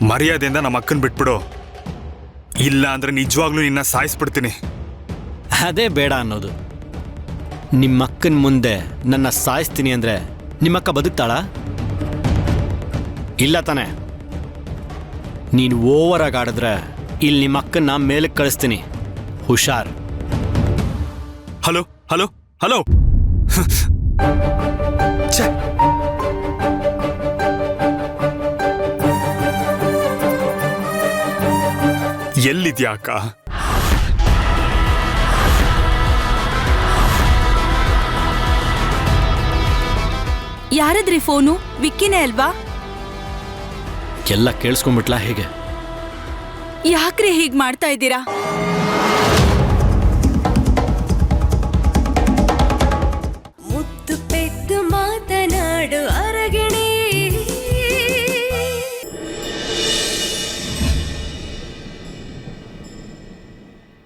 ಮರ್ಯಾದೆಯಿಂದ ನಮ್ಮ ಅಕ್ಕನ್ ಬಿಟ್ಬಿಡು, ಇಲ್ಲ ಅಂದ್ರೆ ನಿಜವಾಗ್ಲೂ ನಿನ್ನ ಸಾಯಿಸ್ಬಿಡ್ತೀನಿ. ಅದೇ ಬೇಡ ಅನ್ನೋದು. ನಿಮ್ಮಕ್ಕನ ಮುಂದೆ ನನ್ನ ಸಾಯಿಸ್ತೀನಿ ಅಂದ್ರೆ ನಿಮ್ಮಕ್ಕ ಬದುಕ್ತಾಳ? ಇಲ್ಲ ತಾನೆ. ನೀನು ಓವರ್ ಆಗಿ ಆಡಿದ್ರೆ ಇಲ್ಲಿ ನಿಮ್ಮಕ್ಕನ್ನ ಮೇಲಕ್ಕೆ ಕಳಿಸ್ತೀನಿ. ಹುಷಾರ್. Hello hello hello. ಎಲ್ಲಿದ್ಯಾ ಅಕ್ಕ? ಯಾರದ್ರಿ ಫೋನು? ವಿಕ್ಕಿನೇ ಅಲ್ವಾ? ಎಲ್ಲ ಕೇಳಿಸ್ಕೊಂಡ್ಬಿಟ್ಲಾ ಹೇಗೆ? ಯಾಕ್ರಿ ಹೀಗ್ ಮಾಡ್ತಾ ಇದ್ದೀರಾ?